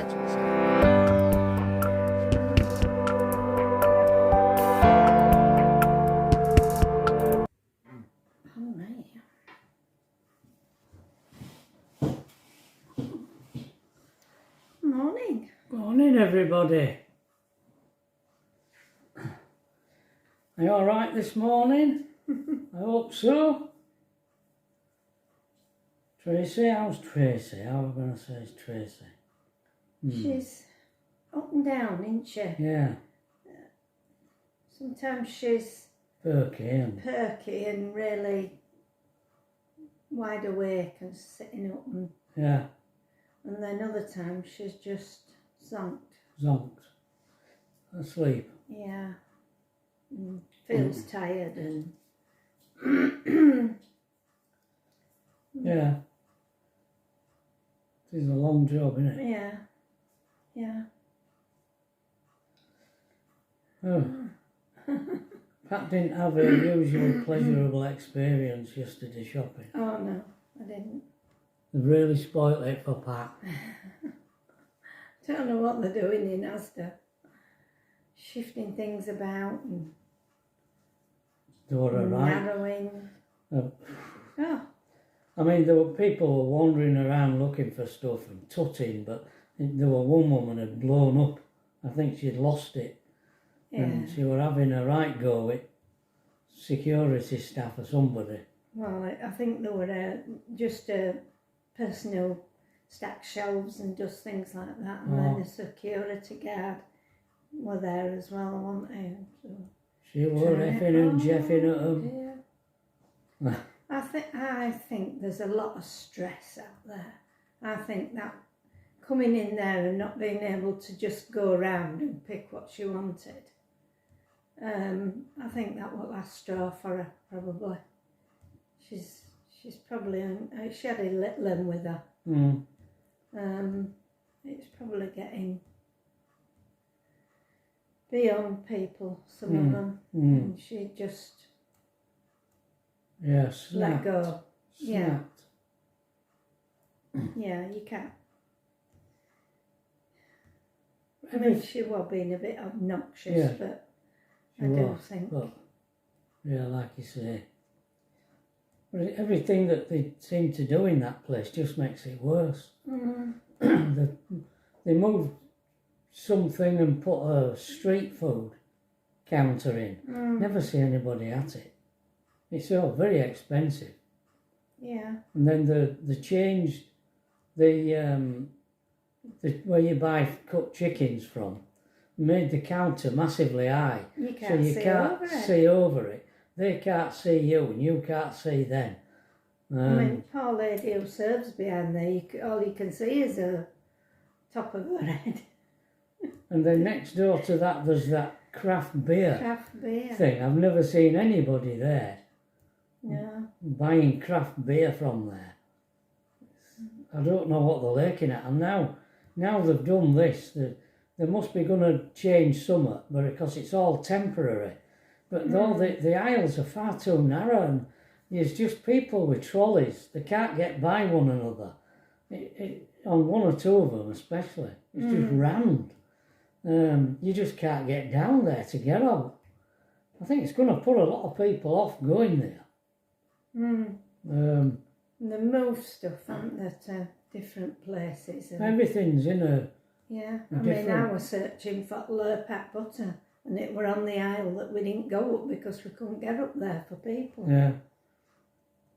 Morning. Morning, everybody. Are you all right this morning? I hope so. Tracy, how's Tracy? How am I going to say it's Tracy? She's up and down, isn't she? Yeah. Sometimes she's Perky and really wide awake and sitting up, and yeah. And then other times she's just zonked. Asleep. Yeah. And feels tired and... Yeah. It is a long job, isn't it? Yeah. Yeah. Oh. Pat didn't have her usual pleasurable experience yesterday shopping. Oh no, I didn't. They really spoilt it for Pat. Don't know what they're doing in Asda. Shifting things about and They were alright. narrowing. Oh. Oh, I mean, there were people were wandering around looking for stuff and tutting, but there were one woman had blown up. I think she'd lost it. yeah. And she were having a right go with security staff or somebody. Well, I think there were just personal stack shelves and just things like that, and then the security guard were there as well, weren't they? So, She were effing and jeffing at them. I think there's a lot of stress out there. I think that coming in there and not being able to just go around and pick what she wanted, I think that will last straw for her, probably. She's probably, she had a little one with her. It's probably getting beyond people, some of them. And she just let go. Yeah. Yeah, you can't. I mean, she was being a bit obnoxious, but I do think... But, yeah, like you say. But everything that they seem to do in that place just makes it worse. They moved something and put a street food counter in. Never see anybody at it. It's all very expensive. Yeah. And then they changed the where you buy cut chickens from, made the counter massively high. You can't see over it. They can't see you and you can't see them. I mean, poor lady who serves behind there, all you can see is the top of her head. And then next door to that, there's that craft beer thing. I've never seen anybody there buying craft beer from there. I don't know what they're looking at. And now they've done this, they must be going to change something, because it's all temporary. But though the aisles are far too narrow, and there's just people with trolleys. They can't get by one another. On one or two of them especially. It's just rammed. You just can't get down there to get out. I think it's going to put a lot of people off going there. They move stuff, haven't they, to different places. Everything's in a... Yeah, I mean, I was searching for Lurpak butter, and it were on the aisle that we didn't go up because we couldn't get up there for people. Yeah.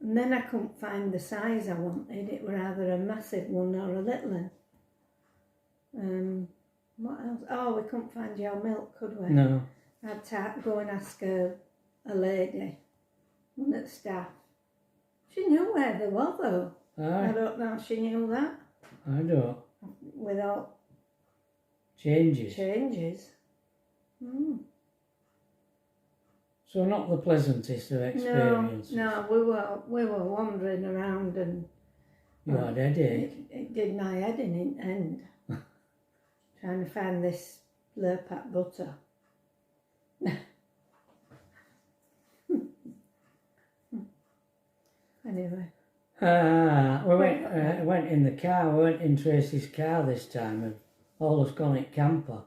And then I couldn't find the size I wanted. It were either a massive one or a little one. What else? Oh, we couldn't find your milk, could we? No. I had to go and ask a lady, one of the staff. She knew where they were, though. Aye. I don't know if she knew that. I don't. Without... Changes. So not the pleasantest of experiences. No, we were wandering around and... You had a headache. It did my head in the end. Trying to find this Lurpak butter. Anyway. We went in the car. We went in Tracy's car this time. all-esconic camper.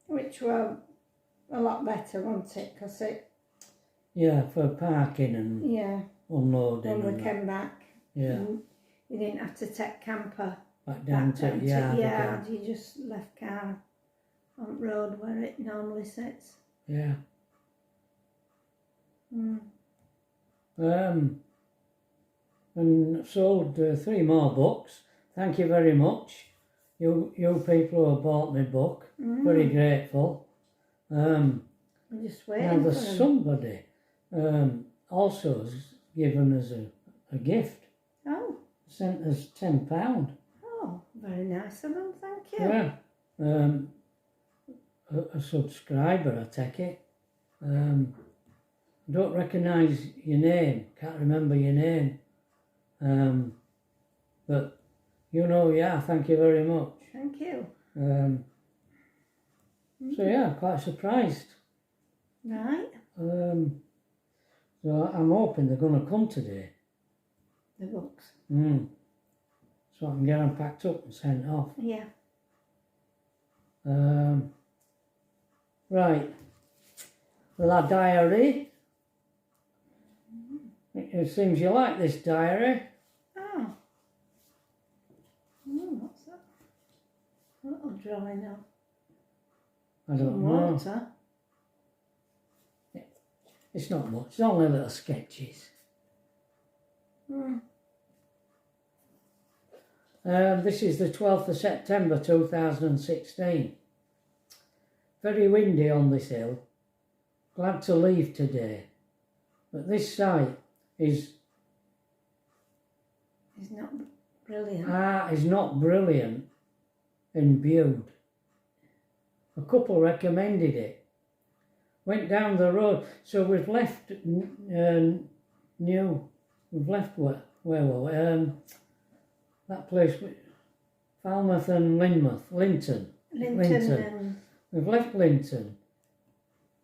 Which were a lot better, wasn't it? Because it... Yeah, for parking and unloading. When we came back. Yeah. You didn't have to take camper Back down to the yard again. You just left car on the road where it normally sits. Yeah. And sold 3 more books. Thank you very much. You people who have bought my book. Very grateful. We're just waiting now there's for somebody also has given us a gift. Oh. Sent us £10. Oh, very nice of them, thank you. Yeah. A subscriber, I take it. I don't recognise your name, can't remember your name. But you know, yeah, thank you very much. Thank you. So yeah, quite surprised. Right. So I'm hoping they're going to come today. The books. So I can get them packed up and sent off. Yeah. Right. Well, our diary. It seems you like this diary. Oh. What's that? A little drawing of I don't some know. water. It's not much. It's only little sketches. This is the 12th of September 2016. Very windy on this hill. Glad to leave today. But this site is not brilliant. Is not brilliant and viewed. A couple recommended it. Went down the road, so we've left we've left where were we? That place, Falmouth and Linton. Linton. We've left Linton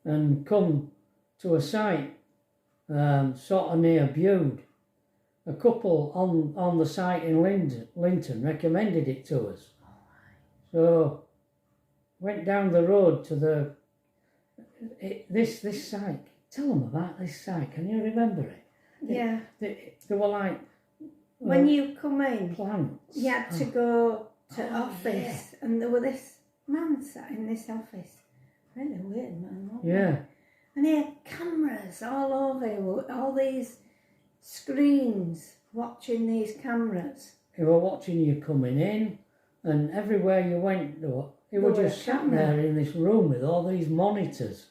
and come to a site sort of near Bude. A couple on the site in Linton recommended it to us. So went down the road to this site. Tell them about this site. Can you remember it? Yeah. They were like when you come in, plants. You had to go to office, and there was this man sat in this office. Really weird man, wasn't Yeah. And he had cameras all over, all these screens watching these cameras. They were watching you coming in, and everywhere you went, he was just sat there in this room with all these monitors,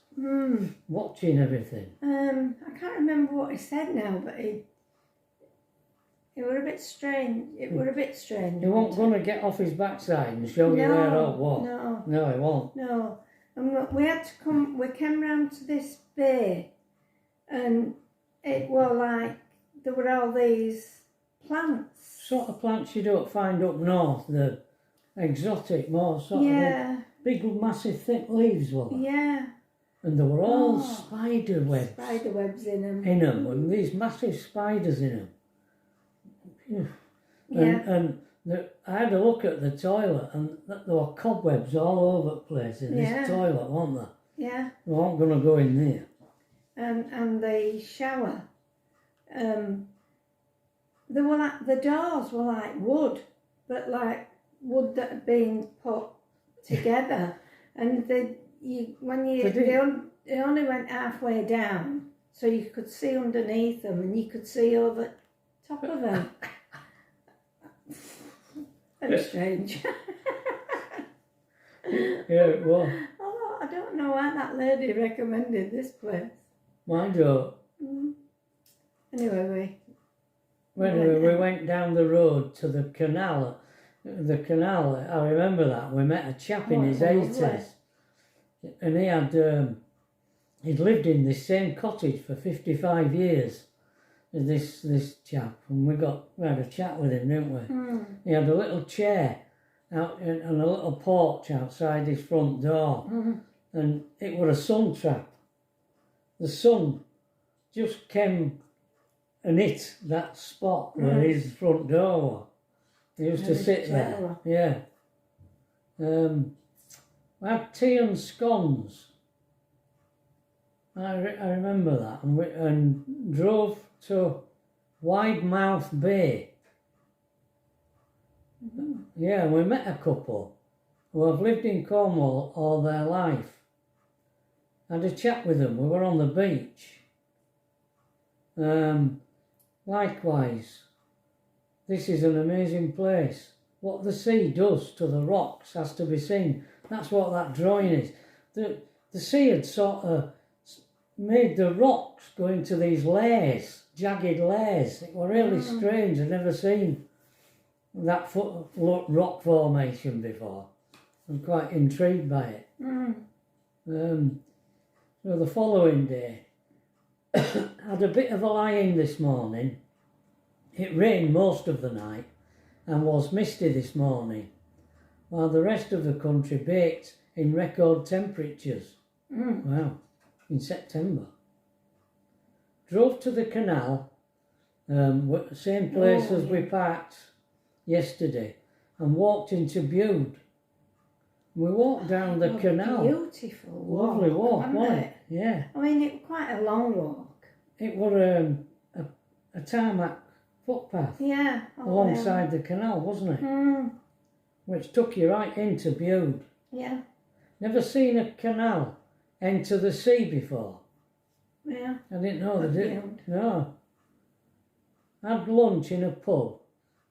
watching everything. I can't remember what he said now, but it were a bit strange. It were a bit strange. He wasn't going to get off his backside and show you where or what. No, he won't. No. And we had to come. We came round to this bay, and it were like there were all these plants. Sort of plants you don't find up north. The exotic, more sort of big, massive, thick leaves were. Yeah. And there were all spider webs. Spider webs in them. And these massive spiders in them. And I had a look at the toilet, and there were cobwebs all over the place in this toilet, weren't there? Yeah. We weren't going to go in there. And the shower, they were like, the doors were like wood, but like wood that had been put together, and they only went halfway down, so you could see underneath them, and you could see over top of them. Very strange. Yeah, it was. Oh, I don't know why that lady recommended this place. Mind you. Anyway, we went down the road to the canal. The canal, I remember that. We met a chap in his 80s. And he had, he'd lived in this same cottage for 55 years. This chap, and we had a chat with him, didn't we? He had a little chair out and a little porch outside his front door, and it was a sun trap. The sun just came and hit that spot where his front door was, They used to sit there. Yeah. We had tea and scones. I remember that. And drove to Widemouth Bay. Yeah, we met a couple who have lived in Cornwall all their life. Had a chat with them. We were on the beach. Likewise, this is an amazing place. What the sea does to the rocks has to be seen. That's what that drawing is. The sea had sort of made the rocks go into these layers, jagged layers. It was really strange. I'd never seen that rock formation before. I'm quite intrigued by it. So the following day, had a bit of a lie-in this morning. It rained most of the night and was misty this morning, while the rest of the country baked in record temperatures. Wow, in September. Drove to the canal, same place as we parked yesterday, and walked into Bude. We walked down the canal. Beautiful walk. Lovely walk, wasn't it? Yeah. I mean, it was quite a long walk. It was a tarmac footpath. Yeah. Alongside the canal, wasn't it? Which took you right into Bude. Yeah. Never seen a canal enter the sea before. Yeah. I didn't know they did. No. Had lunch in a pub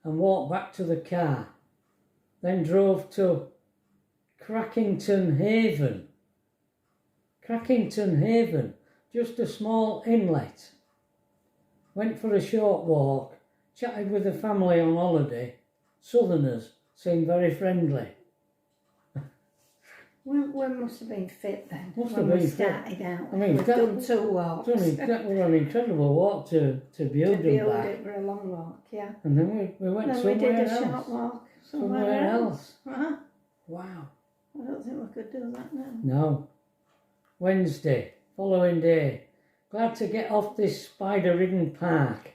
and walked back to the car. Then drove to Crackington Haven. Crackington Haven, just a small inlet. Went for a short walk, chatted with the family on holiday. Southerners seemed very friendly. We must have been fit then. Must when have we been started fit. out. I mean, we've done 2 walks. That was an incredible walk to Bude and back. It was a long walk, yeah. And then we went then somewhere else. we did a short walk Somewhere else. Uh-huh. Wow. I don't think we could do that now. No. Wednesday, following day. Glad to get off this spider-ridden park.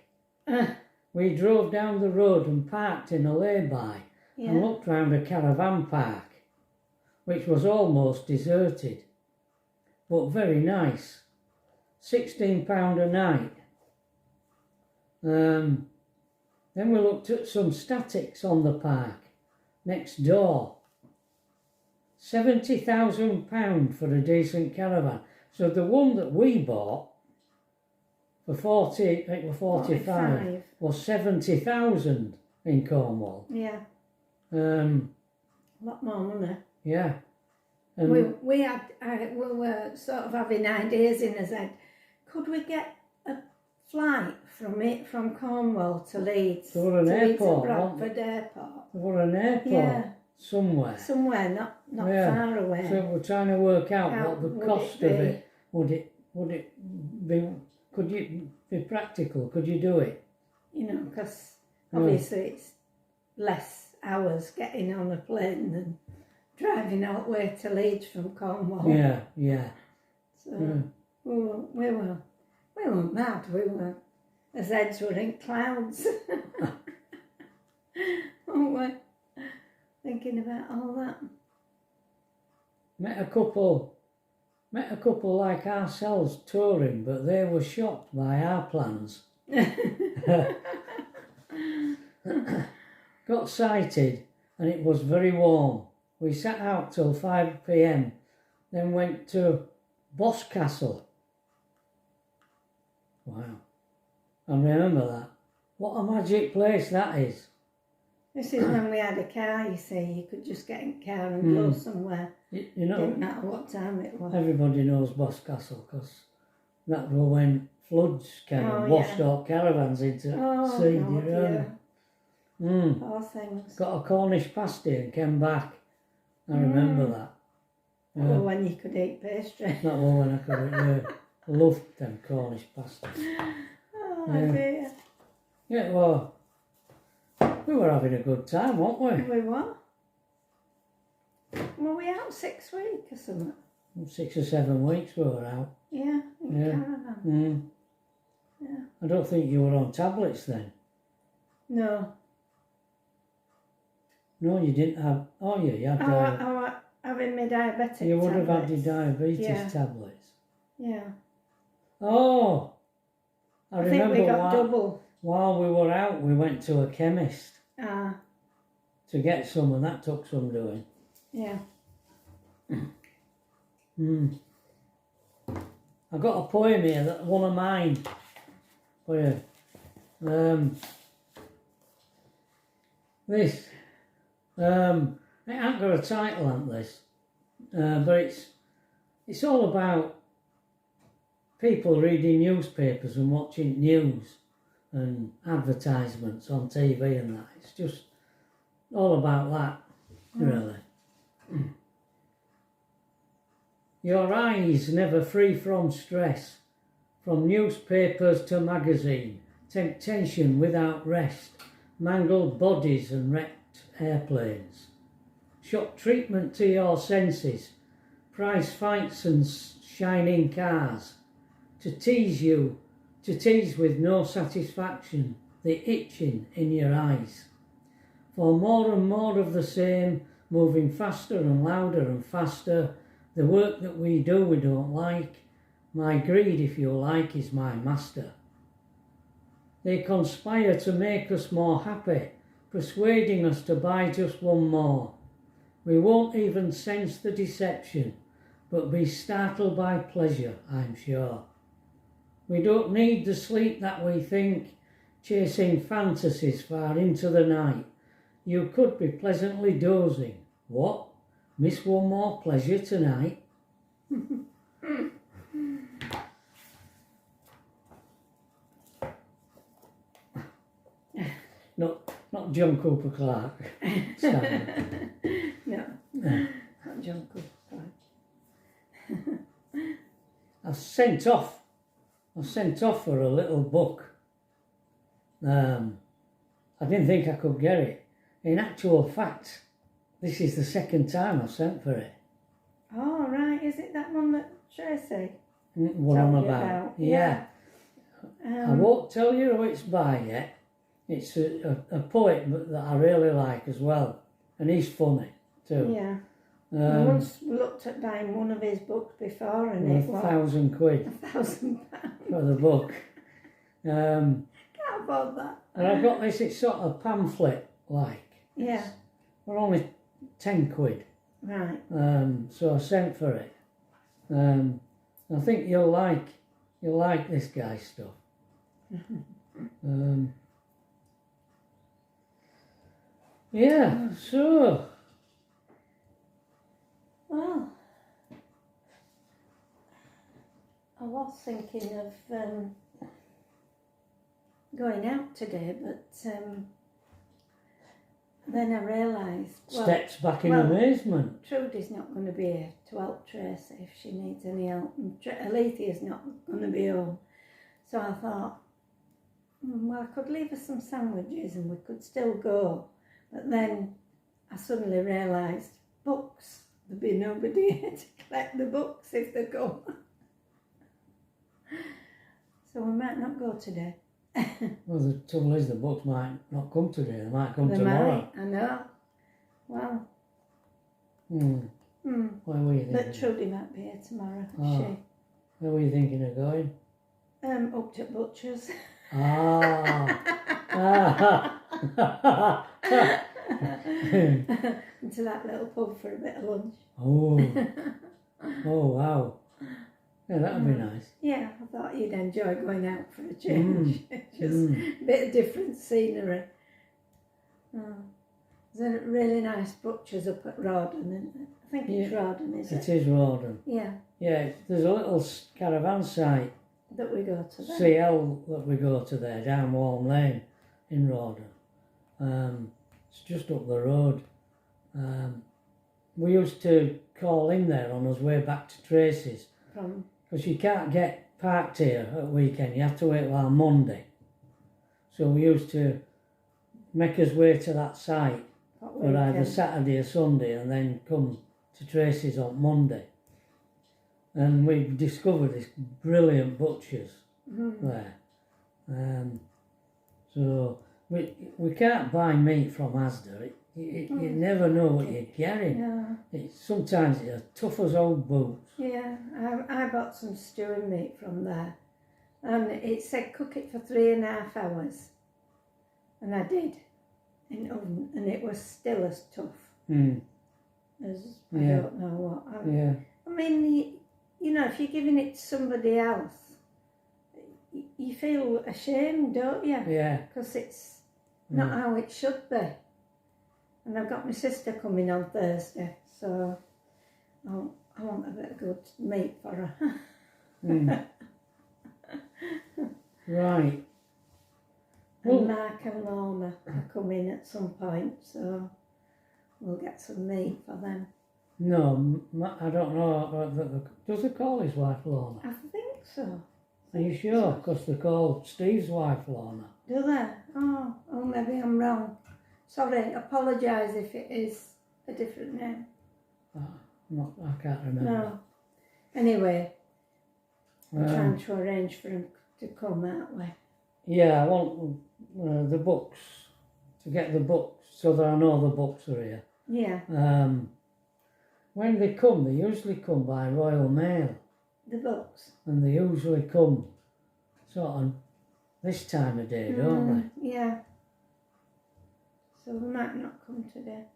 We drove down the road and parked in a lay-by and looked round a caravan park, which was almost deserted, but very nice. £16 a night. Then we looked at some statics on the park next door. £70,000 for a decent caravan. So the one that we bought for 45 was 70,000 in Cornwall. Yeah. A lot more money. Yeah. And we were sort of having ideas in us head. Could we get a flight from Cornwall to Leeds? To an airport. To Bradford Airport. To an airport. Yeah. Somewhere. Somewhere, not far away. So we're trying to work out what the cost of it would it be. Could you be practical? Could you do it? You know, because obviously it's less hours getting on a plane than driving all the way to Leeds from Cornwall. Yeah, yeah. So we weren't mad. We were, as heads were in clouds. Weren't we? Thinking about all that. Met a couple like ourselves touring, but they were shocked by our plans. Got sighted and it was very warm. We sat out till 5 p.m, then went to Boscastle. Wow. I remember that. What a magic place that is. This is when we had a car, you see. You could just get in a car and go somewhere. You know, didn't matter what time it was. Everybody knows Boscastle because that was when floods kind of washed all caravans into sea. All things. Got a Cornish pasty and came back. I remember that. Well, when you could eat pastry. That was when I could eat. I loved them Cornish pasties. Oh dear. Yeah, well, we were having a good time, weren't we? We were. Were we out 6 weeks or something? 6 or 7 weeks we were out. Yeah, in caravan. Yeah. I don't think you were on tablets then. No. No, you didn't have. Oh, yeah, you had having my diabetic. You would tablets. have had your diabetes Yeah. tablets. Yeah. Oh, I remember think we got double. While we were out, we went to a chemist to get some, and that took some doing. Yeah. I've got a poem here, that one of mine for you. This, it ain't got a title on this, but it's all about people reading newspapers and watching news and advertisements on TV and that. It's just all about that, really. Your eyes never free from stress, from newspapers to magazine, temptation without rest, mangled bodies and wrecked airplanes. Shock treatment to your senses, prize fights and shining cars, to tease with no satisfaction, the itching in your eyes. For more and more of the same, moving faster and louder and faster, the work that we do we don't like, my greed, if you like, is my master. They conspire to make us more happy, persuading us to buy just one more. We won't even sense the deception, but be startled by pleasure, I'm sure. We don't need the sleep that we think, chasing fantasies far into the night. You could be pleasantly dozing. What? Miss one more pleasure tonight? Not John Cooper Clarke. No, not John Cooper Clarke. I was sent off for a little book. I didn't think I could get it. In actual fact, this is the second time I've sent for it. Oh, right. Is it that one that Tracy what I'm about? Yeah. I won't tell you who it's by yet. It's a poet that I really like as well. And he's funny too. Yeah. I once looked at buying one of his books before and it was £1,000. £1,000 for the book. Can't afford that. And I've got this, it's sort of pamphlet like. Yeah. We're only £10. Right. So I sent for it. I think you'll like this guy's stuff. Yeah, so. Well, I was thinking of going out today, but then I realised... Steps back in amazement. Trudy's not going to be here to help Tracy if she needs any help, and Alethea's not going to be home. So I thought, well, I could leave her some sandwiches and we could still go. But then I suddenly realised, books. There'd be nobody here to collect the books if they go. So we might not go today. Well, the trouble is the books might not come today. They might come tomorrow. I know. Well. Where were you thinking? But Trudy might be here tomorrow, she. Where were you thinking of going? Up to Butcher's. Into that little pub for a bit of lunch. Oh wow. Yeah, that would be nice. Yeah, I thought you'd enjoy going out for a change. Just a bit of different scenery. There's a really nice Butcher's up at Rawdon, isn't it? I think it's Rawdon, is it? It is Rawdon. Yeah. Yeah, there's a little caravan site. That we go to there. CL that we go to there, down Warm Lane in Rawdon. It's just up the road. We used to call in there on our way back to Tracy's. Because you can't get parked here at weekend, you have to wait till Monday. So we used to make us way to that site for either Saturday or Sunday and then come to Tracy's on Monday. And we discovered this brilliant Butcher's there. So we can't buy meat from Asda. You never know what you're getting. Yeah. Sometimes it's as tough as old boots. Yeah, I bought some stewing meat from there, and it said cook it for 3.5 hours, and I did in oven, and it was still as tough as I don't know what. I mean, you know, if you're giving it to somebody else, you feel ashamed, don't you? Yeah. Because it's not how it should be. And I've got my sister coming on Thursday, so I want a bit of good meat for her. Right. And Mark and Lorna are coming at some point, so we'll get some meat for them. No, I don't know. Does they call his wife Lorna? I think so. Are you sure? Because they call Steve's wife Lorna. Do they? Oh, maybe I'm wrong. Sorry, apologise if it is a different name. I can't remember. No. Anyway, we're trying to arrange for him to come, aren't we? Yeah, I want the books, to get the books, so that I know the books are here. Yeah. When they come, they usually come by Royal Mail. The books? And they usually come sort of this time of day, don't they? Yeah. So we might not come today.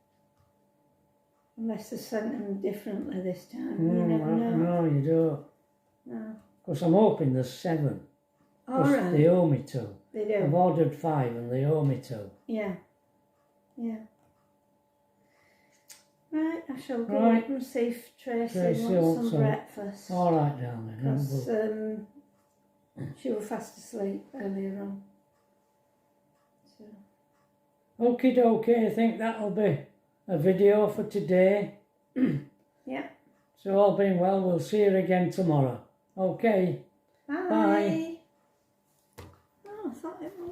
Unless they sent them differently this time. You never know. No, you don't. No. Because I'm hoping there's 7. All right. They owe me 2. They do. I've ordered 5 and they owe me 2. Yeah. Yeah. Right, I shall go up and see if Tracy wants some breakfast. All right, darling. Because she was fast asleep earlier on. So. Okie dokie, I think that'll be a video for today. Yeah. So all being well, we'll see you again tomorrow. Okay. Bye. Bye. Oh, I thought it was...